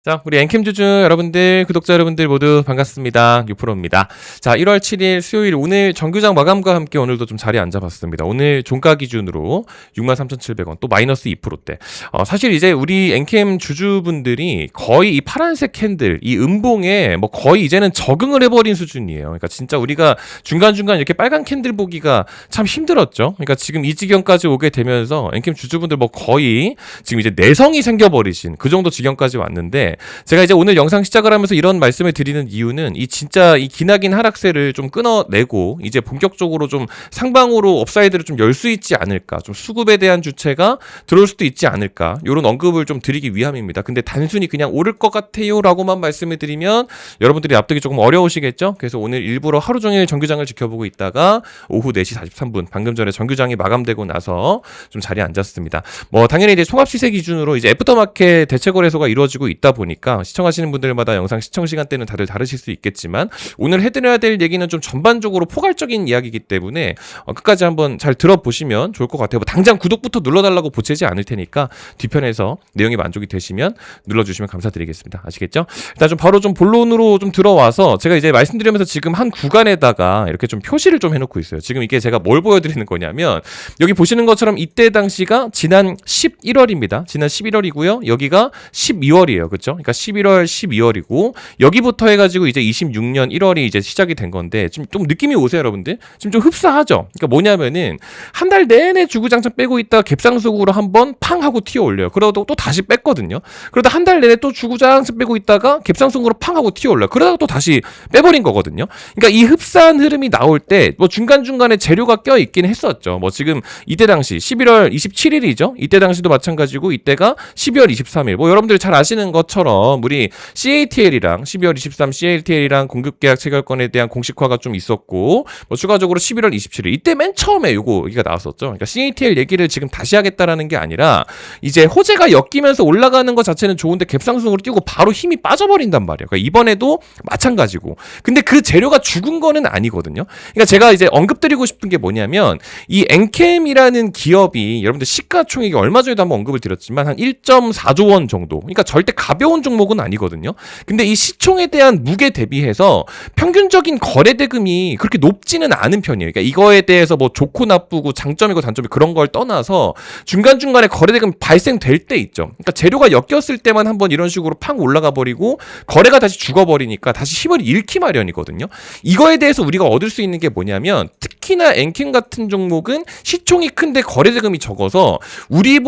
자, 우리 엔캠 주주 여러분들, 구독자 여러분들 모두 반갑습니다. 유프로입니다. 자, 1월 7일 수요일 오늘 정규장 마감과 함께 오늘도 좀 자리에 앉아봤습니다. 오늘 종가 기준으로 63,700원, 또 마이너스 2%대. 사실 이제 우리 엔캠 주주분들이 거의 이 파란색 캔들, 이 음봉에 뭐 거의 이제는 적응을 해버린 수준이에요. 그러니까 진짜 우리가 중간중간 이렇게 빨간 캔들 보기가 참 힘들었죠. 그러니까 지금 이 지경까지 오게 되면서 엔캠 주주분들 뭐 거의 지금 이제 내성이 생겨버리신 그 정도 지경까지 왔는데, 제가 이제 오늘 영상 시작을 하면서 이런 말씀을 드리는 이유는 이 진짜 이 기나긴 하락세를 좀 끊어내고 이제 본격적으로 좀 상방으로 업사이드를 좀 열 수 있지 않을까, 좀 수급에 대한 주체가 들어올 수도 있지 않을까, 이런 언급을 좀 드리기 위함입니다. 근데 단순히 그냥 오를 것 같아요 라고만 말씀을 드리면 여러분들이 납득이 조금 어려우시겠죠. 그래서 오늘 일부러 하루 종일 정규장을 지켜보고 있다가 오후 4시 43분 방금 전에 정규장이 마감되고 나서 좀 자리에 앉았습니다. 뭐 당연히 이제 종합 시세 기준으로 이제 애프터마켓 대체 거래소가 이루어지고 있다 보니까 시청하시는 분들마다 영상 시청 시간대는 다들 다르실 수 있겠지만, 오늘 해드려야 될 얘기는 좀 전반적으로 포괄적인 이야기이기 때문에 끝까지 한번 잘 들어보시면 좋을 것 같아요. 뭐 당장 구독부터 눌러달라고 보채지 않을 테니까 뒤편에서 내용이 만족이 되시면 눌러주시면 감사드리겠습니다. 아시겠죠? 일단 좀 바로 좀 본론으로 좀 들어와서 제가 이제 말씀드리면서 지금 한 구간에다가 이렇게 좀 표시를 좀 해놓고 있어요. 지금 이게 제가 뭘 보여드리는 거냐면, 여기 보시는 것처럼 이때 당시가 지난 11월입니다. 지난 11월이고요. 여기가 12월이에요. 그렇죠? 그러니까 11월, 12월이고 여기부터 해가지고 이제 26년 1월이 이제 시작이 된 건데, 지금 좀 느낌이 오세요, 여러분들? 지금 좀 흡사하죠? 그러니까 뭐냐면은 한 달 내내 주구장창 빼고 있다가 갭상승으로 한번 팡 하고 튀어 올려요. 그러다 또 다시 뺐거든요. 그러다 한 달 내내 또 주구장창 빼고 있다가 갭상승으로 팡 하고 튀어 올려요. 그러다가 또 다시 빼버린 거거든요. 그러니까 이 흡사한 흐름이 나올 때 뭐 중간중간에 재료가 껴 있긴 했었죠. 뭐 지금 이때 당시 11월 27일이죠. 이때 당시도 마찬가지고 이때가 12월 23일. 뭐 여러분들 잘 아시는 것처럼 우리 CATL이랑 12월 23 CATL이랑 공급계약 체결권에 대한 공식화가 좀 있었고, 뭐 추가적으로 11월 27일 이때 맨 처음에 요거 얘기가 나왔었죠. 그러니까 CATL 얘기를 지금 다시 하겠다라는 게 아니라, 이제 호재가 엮이면서 올라가는 것 자체는 좋은데 갭상승으로 뛰고 바로 힘이 빠져버린단 말이에요. 그러니까 이번에도 마찬가지고. 근데 그 재료가 죽은 거는 아니거든요. 그러니까 제가 이제 언급드리고 싶은 게 뭐냐면, 이 엔캠이라는 기업이 여러분들 시가총액이 얼마 전에도 한번 언급을 드렸지만 한 1.4조 원 정도. 그러니까 절대 가벼운 종목은 아니거든요. 근데 이 시총에 대한 무게 대비해서 평균적인 거래 대금이 그렇게 높지는 않은 편이에요. 그러니까 이거에 대해서 뭐 좋고 나쁘고 장점이고 단점이 그런 걸 떠나서 중간중간에 거래 대금 발생될 때 있죠. 그러니까 재료가 엮였을 때만 한번 이런 식으로 팡 올라가 버리고 거래가 다시 죽어버리니까 다시 힘을 잃기 마련이거든요. 이거에 대해서 우리가 얻을 수 있는 게 뭐냐면, 특히나 엔캠 같은 종목은 시총이 큰데 거래 대금이 적어서 우리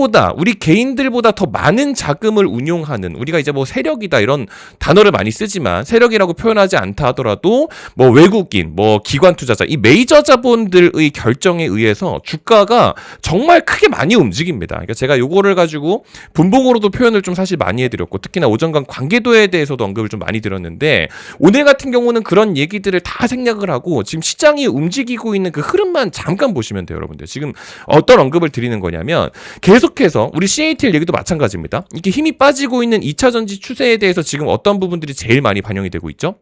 개인들보다 더 많은 자금을 운용하는, 우리가 이제 뭐 세력이다 이런 단어를 많이 쓰지만 세력이라고 표현하지 않다 하더라도 뭐 외국인, 뭐 기관 투자자, 이 메이저 자본들의 결정에 의해서 주가가 정말 크게 많이 움직입니다. 그러니까 제가 요거를 가지고 분봉으로도 표현을 좀 사실 많이 해드렸고, 특히나 오전간 관계도에 대해서도 언급을 좀 많이 드렸는데, 오늘 같은 경우는 그런 얘기들을 다 생략을 하고 지금 시장이 움직이고 있는 그 흐름만 잠깐 보시면 돼요, 여러분들. 지금 어떤 언급을 드리는 거냐면, 계속해서 우리 CATL 얘기도 마찬가지입니다. 이렇게 힘이 빠지고 있는 2차전지 추세에 대해서 지금 어떤 부분들이 제일 많이 반영이 되고 있죠?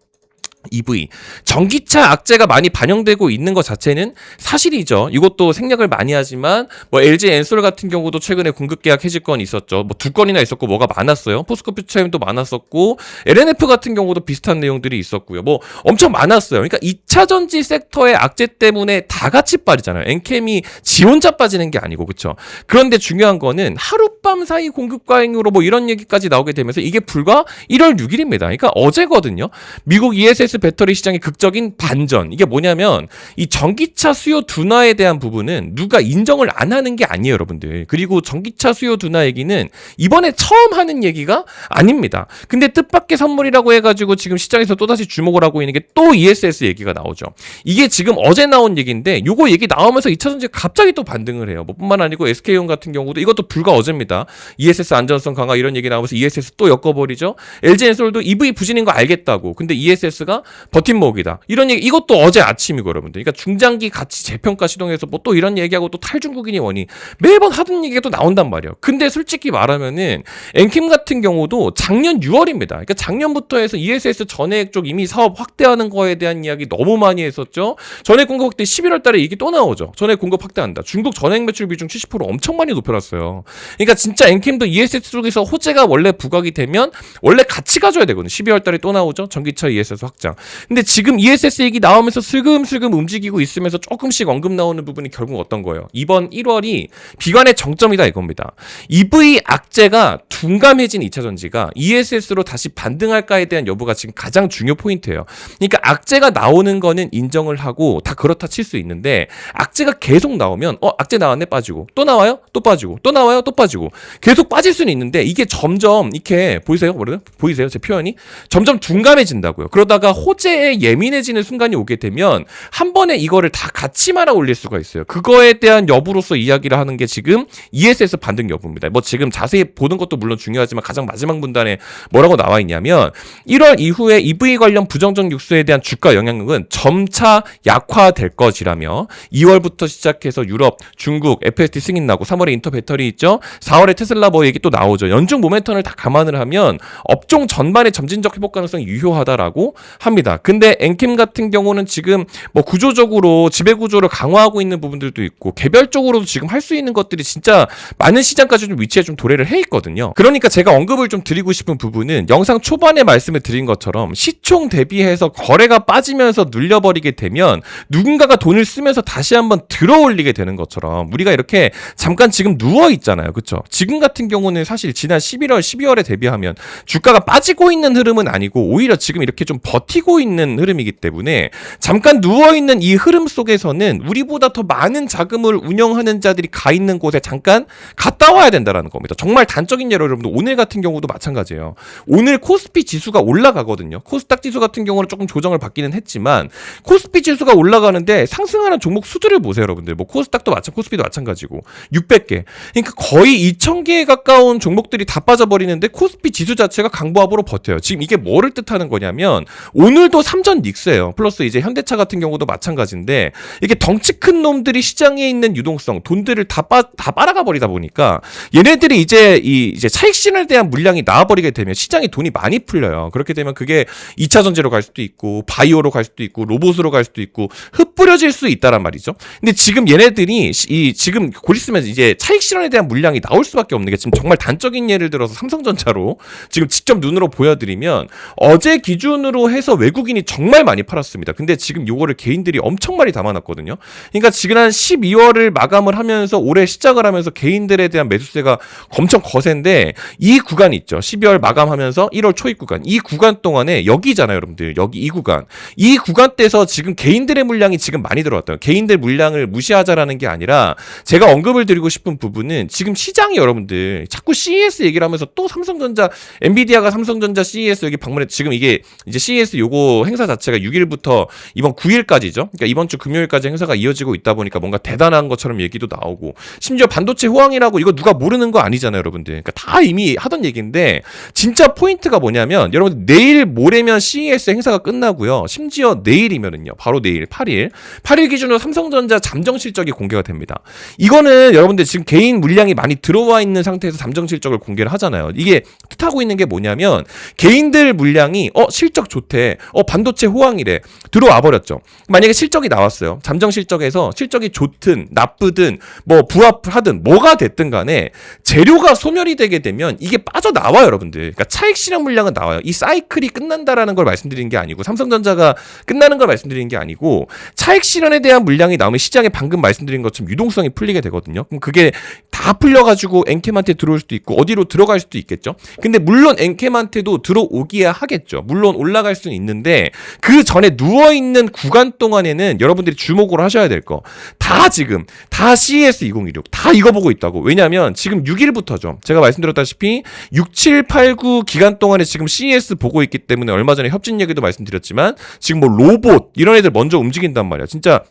EV, 전기차 악재가 많이 반영되고 있는 것 자체는 사실이죠. 이것도 생략을 많이 하지만 뭐 LG 엔솔 같은 경우도 최근에 공급 계약 해지건이 있었죠. 뭐 2건이나 있었고 뭐가 많았어요. 포스코 퓨처엠도 많았었고 LNF 같은 경우도 비슷한 내용들이 있었고요. 뭐 엄청 많았어요. 그러니까 2차 전지 섹터의 악재 때문에 다 같이 빠지잖아요. 엔캠이 지 혼자 빠지는 게 아니고, 그렇죠? 그런데 중요한 거는 하룻밤 사이 공급 과잉으로 뭐 이런 얘기까지 나오게 되면서 이게 불과 1월 6일입니다. 그러니까 어제거든요. 미국 ESS 배터리 시장의 극적인 반전. 이게 뭐냐면, 이 전기차 수요 둔화에 대한 부분은 누가 인정을 안 하는 게 아니에요, 여러분들. 그리고 전기차 수요 둔화 얘기는 이번에 처음 하는 얘기가 아닙니다. 근데 뜻밖의 선물이라고 해가지고 지금 시장에서 또다시 주목을 하고 있는 게 또 ESS 얘기가 나오죠. 이게 지금 어제 나온 얘기인데, 요거 얘기 나오면서 2차전지가 갑자기 또 반등을 해요. 뭐 뿐만 아니고 SK온 같은 경우도 이것도 불과 어제입니다. ESS 안전성 강화 이런 얘기 나오면서 ESS 또 엮어버리죠. LG엔솔도 EV 부진인 거 알겠다고. 근데 ESS가 버팀목이다. 이런 얘기, 이것도 어제 아침이고 여러분들. 그러니까 중장기 가치 재평가 시동에서 뭐 또 이런 얘기하고 또 탈중국인이 원이 매번 하던 얘기가 또 나온단 말이에요. 근데 솔직히 말하면은 엔킴 같은 경우도 작년 6월입니다. 그러니까 작년부터 해서 ESS 전해액 쪽 이미 사업 확대하는 거에 대한 이야기 너무 많이 했었죠. 전해액 공급 확대 11월 달에 이게 또 나오죠. 전해액 공급 확대한다. 중국 전해액 매출 비중 70% 엄청 많이 높여놨어요. 그러니까 진짜 엔킴도 ESS 쪽에서 호재가 원래 부각이 되면 원래 같이 가져야 되거든요. 12월 달에 또 나오죠. 전기차 ESS 확장. 근데 지금 ESS 얘기 나오면서 슬금슬금 움직이고 있으면서 조금씩 언급 나오는 부분이 결국 어떤 거예요? 이번 1월이 비관의 정점이다 이겁니다. EV 악재가 둔감해진 2차 전지가 ESS로 다시 반등할까에 대한 여부가 지금 가장 중요 포인트예요. 그러니까 악재가 나오는 거는 인정을 하고 다 그렇다 칠 수 있는데 악재가 계속 나오면 악재 나왔네 빠지고 또 나와요 또 빠지고 또 나와요 또 빠지고 계속 빠질 수는 있는데 이게 점점 이렇게 보이세요? 보이세요? 제 표현이 점점 둔감해진다고요. 그러다가 호재에 예민해지는 순간이 오게 되면 한 번에 이거를 다 같이 말아 올릴 수가 있어요. 그거에 대한 여부로서 이야기를 하는 게 지금 ESS 반등 여부입니다. 뭐 지금 자세히 보는 것도 물론 중요하지만 가장 마지막 문단에 뭐라고 나와 있냐면 1월 이후에 EV 관련 부정적 뉴스에 대한 주가 영향력은 점차 약화될 것이라며 2월부터 시작해서 유럽, 중국, FSD 승인 나고 3월에 인터 배터리 있죠. 4월에 테슬라 뭐 얘기 또 나오죠. 연중 모멘텀을 다 감안을 하면 업종 전반의 점진적 회복 가능성이 유효하다라고 합니다. 근데 엔킴 같은 경우는 지금 뭐 구조적으로 지배 구조를 강화하고 있는 부분들도 있고 개별적으로도 지금 할 수 있는 것들이 진짜 많은 시장까지 좀 위치에 좀 도래를 해 있거든요. 그러니까 제가 언급을 좀 드리고 싶은 부분은 영상 초반에 말씀을 드린 것처럼 시총 대비해서 거래가 빠지면서 눌려버리게 되면 누군가가 돈을 쓰면서 다시 한번 들어올리게 되는 것처럼 우리가 이렇게 잠깐 지금 누워 있잖아요. 그렇죠? 지금 같은 경우는 사실 지난 11월, 12월에 대비하면 주가가 빠지고 있는 흐름은 아니고 오히려 지금 이렇게 좀 버티고 있는 흐름이기 때문에 잠깐 누워 있는 이 흐름 속에서는 우리보다 더 많은 자금을 운영하는 자들이 가 있는 곳에 잠깐 갔다 와야 된다라는 겁니다. 정말 단적인 예로 여러분들 오늘 같은 경우도 마찬가지예요. 오늘 코스피 지수가 올라가거든요. 코스닥 지수 같은 경우는 조금 조정을 받기는 했지만 코스피 지수가 올라가는데 상승하는 종목 수들을 보세요, 여러분들. 뭐 코스닥도 코스피도 마찬가지고 600개. 그러니까 거의 2000개에 가까운 종목들이 다 빠져버리는데 코스피 지수 자체가 강보합으로 버텨요. 지금 이게 뭐를 뜻하는 거냐면 오늘도 삼전 닉스예요. 플러스 이제 현대차 같은 경우도 마찬가지인데 이게 덩치 큰 놈들이 시장에 있는 유동성, 돈들을 다 빨아가 버리다 보니까 얘네들이 이제 차익 실현에 대한 물량이 나와버리게 되면 시장에 돈이 많이 풀려요. 그렇게 되면 그게 2차 전지로 갈 수도 있고 바이오로 갈 수도 있고 로봇으로 갈 수도 있고 흩뿌려질 수 있다란 말이죠. 근데 지금 얘네들이 지금 곧 있으면 이제 차익 실현에 대한 물량이 나올 수밖에 없는 게 지금 정말 단적인 예를 들어서 삼성전자로 지금 직접 눈으로 보여드리면 어제 기준으로 해서 외국인이 정말 많이 팔았습니다. 근데 지금 요거를 개인들이 엄청 많이 담아놨거든요. 그러니까 지금 한 12월을 마감을 하면서 올해 시작을 하면서 개인들에 대한 매수세가 엄청 거센데 이 구간이 있죠. 12월 마감하면서 1월 초입 구간. 이 구간 동안에 여기잖아요, 여러분들. 여기 이 구간. 이 구간대에서 지금 개인들의 물량이 지금 많이 들어왔다. 개인들 물량을 무시하자라는 게 아니라 제가 언급을 드리고 싶은 부분은 지금 시장이 여러분들 자꾸 CES 얘기를 하면서 또 삼성전자, 엔비디아가 삼성전자 CES 여기 방문해 지금 이게 이제 CES 요거 행사 자체가 6일부터 이번 9일까지죠. 그러니까 이번 주 금요일까지 행사가 이어지고 있다 보니까 뭔가 대단한 것처럼 얘기도 나오고 심지어 반도체 호황이라고 이거 누가 모르는 거 아니잖아요, 여러분들. 그러니까 다 이미 하던 얘기인데 진짜 포인트가 뭐냐면 여러분들 내일 모레면 CES 행사가 끝나고요. 심지어 내일이면은요. 바로 내일 8일 기준으로 삼성전자 잠정 실적이 공개가 됩니다. 이거는 여러분들 지금 개인 물량이 많이 들어와 있는 상태에서 잠정 실적을 공개를 하잖아요. 이게 뜻하고 있는 게 뭐냐면 개인들 물량이 실적 좋대. 반도체 호황이래. 들어와 버렸죠. 만약에 실적이 나왔어요. 잠정 실적에서 실적이 좋든 나쁘든 뭐 부합하든 뭐가 됐든 간에 재료가 소멸이 되게 되면 이게 빠져나와요, 여러분들. 그러니까 차익 실현 물량은 나와요. 이 사이클이 끝난다라는 걸 말씀드리는 게 아니고 삼성전자가 끝나는 걸 말씀드리는 게 아니고 차익 실현에 대한 물량이 나오면 시장에 방금 말씀드린 것처럼 유동성이 풀리게 되거든요. 그럼 그게 다 풀려가지고 엔캠한테 들어올 수도 있고 어디로 들어갈 수도 있겠죠. 근데 물론 엔캠한테도 들어오기야 하겠죠. 물론 올라갈 수는 있는데 그 전에 누워있는 구간 동안에는 여러분들이 주목을 하셔야 될 거. 다 지금 다 CES 2016 다 이거 보고 있다고. 왜냐면 지금 6일부터죠. 제가 말씀드렸다시피 6, 7, 8, 9 기간 동안에 지금 CES 보고 있기 때문에 얼마 전에 협진 얘기도 말씀드렸지만 지금 뭐 로봇 이런 애들 먼저 움직인단 말이야. 진짜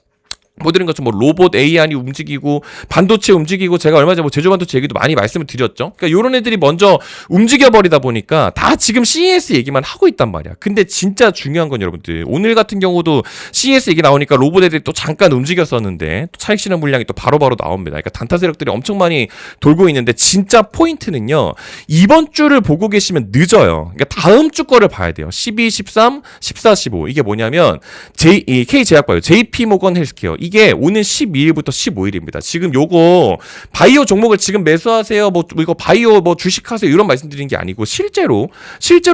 모든 것처럼 뭐 로봇 AI이 움직이고 반도체 움직이고 제가 얼마 전에 뭐 제조 반도체 얘기도 많이 말씀을 드렸죠. 그러니까 요런 애들이 먼저 움직여 버리다 보니까 다 지금 CES 얘기만 하고 있단 말이야. 근데 진짜 중요한 건 여러분들 오늘 같은 경우도 CES 얘기 나오니까 로봇 애들이 또 잠깐 움직였었는데 또 차익 실현 물량이 또 바로바로 나옵니다. 그러니까 단타 세력들이 엄청 많이 돌고 있는데 진짜 포인트는요. 이번 주를 보고 계시면 늦어요. 그러니까 다음 주 거를 봐야 돼요. 12, 13, 14, 15 이게 뭐냐면 K제약바이오, JP모건 헬스케어 이게 오늘 12일부터 15일입니다. 지금 요거 바이오 종목을 지금 매수하세요. 뭐 이거 바이오 뭐 주식하세요. 이런 말씀드리는 게 아니고 실제로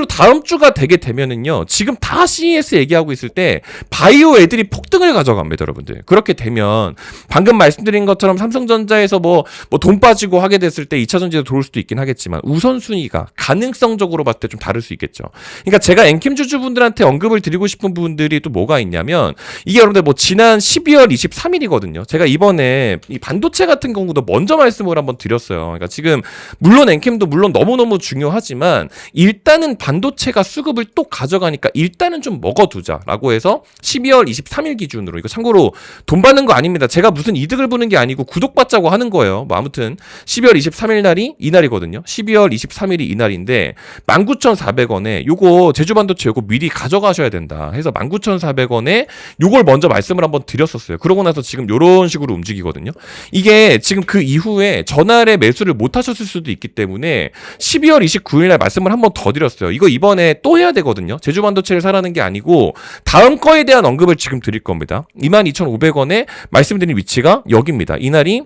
다음 주가 되게 되면은요. 지금 다 CES 얘기하고 있을 때 바이오 애들이 폭등을 가져갑니다, 여러분들. 그렇게 되면 방금 말씀드린 것처럼 삼성전자에서 뭐 돈 빠지고 하게 됐을 때 2차 전지도 들어올 수도 있긴 하겠지만 우선순위가 가능성적으로 봤을 때 좀 다를 수 있겠죠. 그러니까 제가 앵킴 주주분들한테 언급을 드리고 싶은 부분들이 또 뭐가 있냐면 이게 여러분들 뭐 지난 12월 23일이거든요. 제가 이번에 이 반도체 같은 경우도 먼저 말씀을 한번 드렸어요. 그러니까 지금 물론 엔캠도 물론 너무너무 중요하지만 일단은 반도체가 수급을 또 가져가니까 일단은 좀 먹어두자라고 해서 12월 23일 기준으로 이거 참고로 돈 받는 거 아닙니다. 제가 무슨 이득을 보는 게 아니고 구독받자고 하는 거예요. 뭐 아무튼 12월 23일 날이 이날이거든요. 12월 23일이 이날인데 19,400원에 요거 제주반도체 요거 미리 가져가셔야 된다 해서 19,400원에 요걸 먼저 말씀을 한번 드렸었어요. 그러고 나서 지금 요런 식으로 움직이거든요. 이게 지금 그 이후에 전날에 매수를 못 하셨을 수도 있기 때문에 12월 29일 날 말씀을 한번 더 드렸어요. 이거 이번에 또 해야 되거든요. 제주반도체를 사라는 게 아니고 다음 거에 대한 언급을 지금 드릴 겁니다. 22,500원에 말씀드린 위치가 여기입니다. 이날이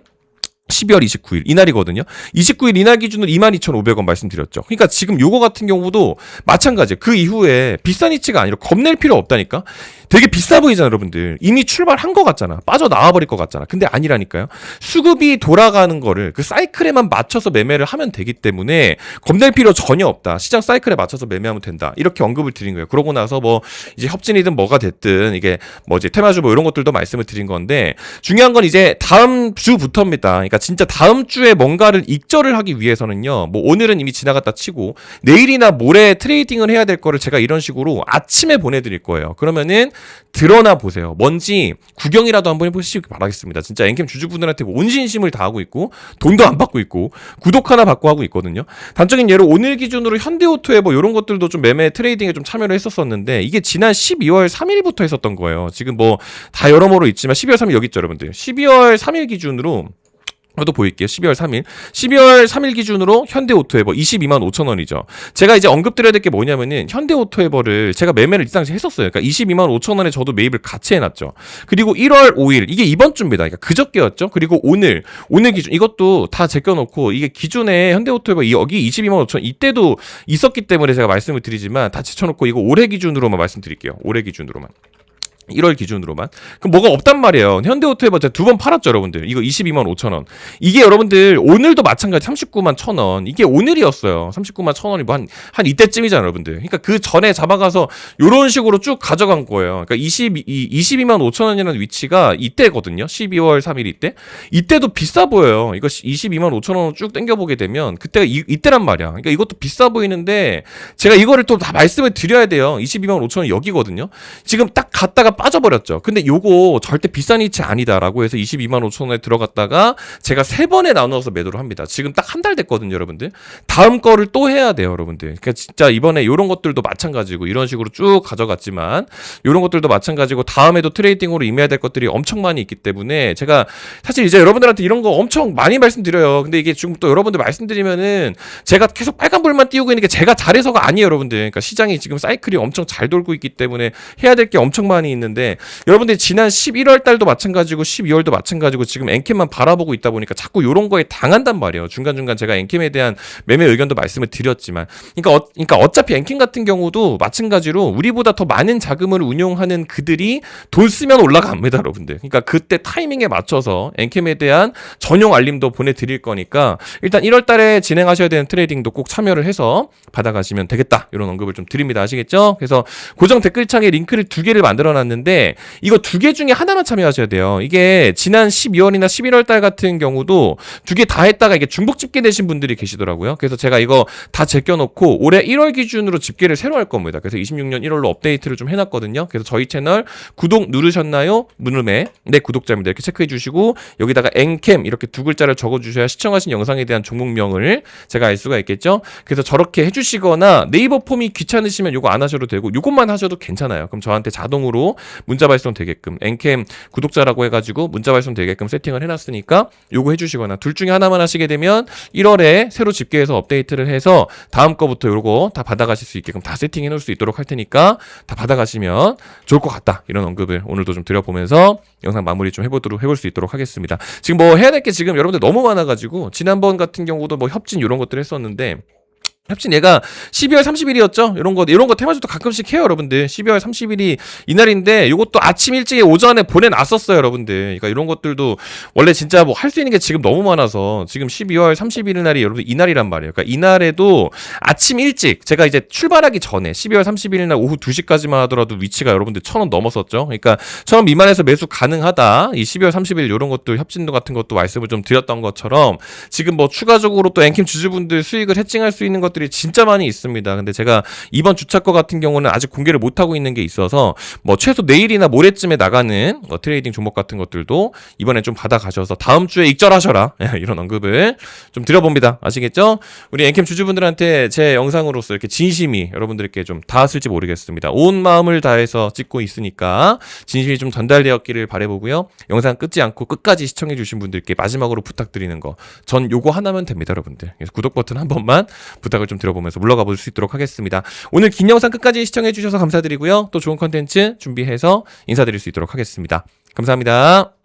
12월 29일 이날이거든요. 29일 이날 기준으로 22,500원 말씀드렸죠. 그러니까 지금 요거 같은 경우도 마찬가지예요. 그 이후에 비싼 위치가 아니라 겁낼 필요 없다니까. 되게 비싸 보이잖아, 여러분들. 이미 출발한 것 같잖아. 빠져나와 버릴 것 같잖아. 근데 아니라니까요. 수급이 돌아가는 거를 그 사이클에만 맞춰서 매매를 하면 되기 때문에 겁낼 필요 전혀 없다. 시장 사이클에 맞춰서 매매하면 된다. 이렇게 언급을 드린 거예요. 그러고 나서 뭐 이제 협진이든 뭐가 됐든 이게 뭐지 테마주 뭐 이런 것들도 말씀을 드린 건데 중요한 건 이제 다음 주부터입니다. 그러니까 진짜 다음 주에 뭔가를 익절을 하기 위해서는요. 뭐 오늘은 이미 지나갔다 치고 내일이나 모레 트레이딩을 해야 될 거를 제가 이런 식으로 아침에 보내드릴 거예요. 그러면은 드러나 보세요. 뭔지 구경이라도 한번 해보시기 바라겠습니다. 진짜 엔캠 주주분들한테 온 진심을 다하고 있고 돈도 안 받고 있고 구독 하나 받고 하고 있거든요. 단적인 예로 오늘 기준으로 현대오토에 뭐 이런 것들도 좀 매매 트레이딩에 좀 참여를 했었었는데 이게 지난 12월 3일부터 했었던 거예요. 지금 뭐 다 여러모로 있지만 12월 3일 여기 있죠, 여러분들. 12월 3일 기준으로 저도 보일게요. 12월 3일. 12월 3일 기준으로 현대오토에버 22만 5천 원이죠. 제가 이제 언급드려야 될 게 뭐냐면은 현대오토에버를 제가 매매를 이 당시 했었어요. 그러니까 22만 5천 원에 저도 매입을 같이 해놨죠. 그리고 1월 5일 이게 이번 주입니다. 그러니까 그저께였죠. 그리고 오늘 기준 이것도 다 제껴놓고 이게 기존에 현대오토에버 여기 22만 5천 이때도 있었기 때문에 제가 말씀을 드리지만 다 제쳐놓고 이거 올해 기준으로만 말씀드릴게요. 올해 기준으로만. 1월 기준으로만. 그럼 뭐가 없단 말이에요. 현대오토에버 제가 2번 팔았죠, 여러분들. 이거 22만 5천 원. 이게 여러분들 오늘도 마찬가지 39만 1천 원. 이게 오늘이었어요. 39만 1천 원이 뭐 한 이때쯤이잖아요, 여러분들. 그러니까 그 전에 잡아가서 요런 식으로 쭉 가져간 거예요. 그러니까 22만 5천 원이라는 위치가 이때거든요. 12월 3일 이때. 이때도 비싸 보여요. 이거 22만 5천 원 쭉 땡겨보게 되면 그때가 이때란 말이야. 그러니까 이것도 비싸 보이는데 제가 이거를 또 다 말씀을 드려야 돼요. 22만 5천 원 여기거든요. 지금 딱 갔다가 빠져버렸죠. 근데 요거 절대 비싼 위치 아니다라고 해서 22만 5천 원에 들어갔다가 제가 3번에 나눠서 매도를 합니다. 지금 딱 한 달 됐거든요, 여러분들. 다음 거를 또 해야 돼요, 여러분들. 그러니까 진짜 이번에 요런 것들도 마찬가지고 이런 식으로 쭉 가져갔지만 요런 것들도 마찬가지고 다음에도 트레이딩으로 임해야 될 것들이 엄청 많이 있기 때문에 제가 사실 이제 여러분들한테 이런 거 엄청 많이 말씀드려요. 근데 이게 지금 또 여러분들 말씀드리면은 제가 계속 빨간불만 띄우고 있는 게 제가 잘해서가 아니에요, 여러분들. 그러니까 시장이 지금 사이클이 엄청 잘 돌고 있기 때문에 해야 될 게 엄청 많이 있는데 여러분들이 지난 11월 달도 마찬가지고 12월도 마찬가지고 지금 엔캠만 바라보고 있다 보니까 자꾸 요런 거에 당한단 말이에요. 중간중간 제가 엔캠에 대한 매매 의견도 말씀을 드렸지만 그러니까 어차피 엔캠 같은 경우도 마찬가지로 우리보다 더 많은 자금을 운용하는 그들이 돈 쓰면 올라갑니다, 여러분들. 그러니까 그때 타이밍에 맞춰서 엔캠에 대한 전용 알림도 보내드릴 거니까 일단 1월 달에 진행하셔야 되는 트레이딩도 꼭 참여를 해서 받아가시면 되겠다. 이런 언급을 좀 드립니다. 아시겠죠? 그래서 고정 댓글창에 링크를 2개를 만들어놨는데 있는데 이거 두 개 중에 하나만 참여하셔야 돼요. 이게 지난 12월이나 11월 달 같은 경우도 두 개 다 했다가 이게 중복 집계 되신 분들이 계시더라고요. 그래서 제가 이거 다 제껴놓고 올해 1월 기준으로 집계를 새로 할 겁니다. 그래서 26년 1월로 업데이트를 좀 해놨거든요. 그래서 저희 채널 구독 누르셨나요? 누르면 네, 구독자입니다. 이렇게 체크해 주시고 여기다가 엔캠 이렇게 두 글자를 적어주셔야 시청하신 영상에 대한 종목명을 제가 알 수가 있겠죠. 그래서 저렇게 해주시거나 네이버 폼이 귀찮으시면 요거 안 하셔도 되고 요것만 하셔도 괜찮아요. 그럼 저한테 자동으로 문자 발송 되게끔 엔캠 구독자라고 해가지고 문자 발송 되게끔 세팅을 해놨으니까 요거 해주시거나 둘 중에 하나만 하시게 되면 1월에 새로 집계해서 업데이트를 해서 다음 거부터 요거 다 받아가실 수 있게끔 다 세팅해 놓을 수 있도록 할 테니까 다 받아가시면 좋을 것 같다. 이런 언급을 오늘도 좀 드려보면서 영상 마무리 좀 해볼 수 있도록 하겠습니다. 지금 뭐 해야 될 게 지금 여러분들 너무 많아가지고 지난번 같은 경우도 뭐 협진 이런 것들 했었는데 협진 얘가 12월 30일이었죠? 이런 거 테마주도 가끔씩 해요, 여러분들. 12월 30일이 이날인데, 요것도 아침 일찍 오전에 보내놨었어요, 여러분들. 그러니까 이런 것들도 원래 진짜 뭐 할 수 있는 게 지금 너무 많아서 지금 12월 31일 날이 여러분들 이날이란 말이에요. 그러니까 이날에도 아침 일찍 제가 이제 출발하기 전에 12월 31일 날 오후 2시까지만 하더라도 위치가 여러분들 1,000원 넘었었죠. 그러니까 1,000원 미만에서 매수 가능하다. 이 12월 30일 이런 것들 협진도 같은 것도 말씀을 좀 드렸던 것처럼 지금 뭐 추가적으로 또 엔캠 주주분들 수익을 해칭할 수 있는 것들이 진짜 많이 있습니다. 근데 제가 이번 주차 거 같은 경우는 아직 공개를 못하고 있는 게 있어서 뭐 최소 내일이나 모레쯤에 나가는 트레이딩 종목 같은 것들도 이번에 좀 받아가셔서 다음 주에 익절하셔라. 이런 언급을 좀 드려봅니다. 아시겠죠? 우리 엔캠 주주분들한테 제 영상으로서 이렇게 진심이 여러분들께 좀 닿았을지 모르겠습니다. 온 마음을 다해서 찍고 있으니까 진심이 좀 전달되었기를 바라보고요. 영상 끊지 않고 끝까지 시청해 주신 분들께 마지막으로 부탁드리는 거 전 요거 하나면 됩니다, 여러분들. 그래서 구독 버튼 한 번만 부탁을 좀 들어보면서 물러가 볼 수 있도록 하겠습니다. 오늘 긴 영상 끝까지 시청해 주셔서 감사드리고요. 또 좋은 컨텐츠 준비해서 인사드릴 수 있도록 하겠습니다. 감사합니다.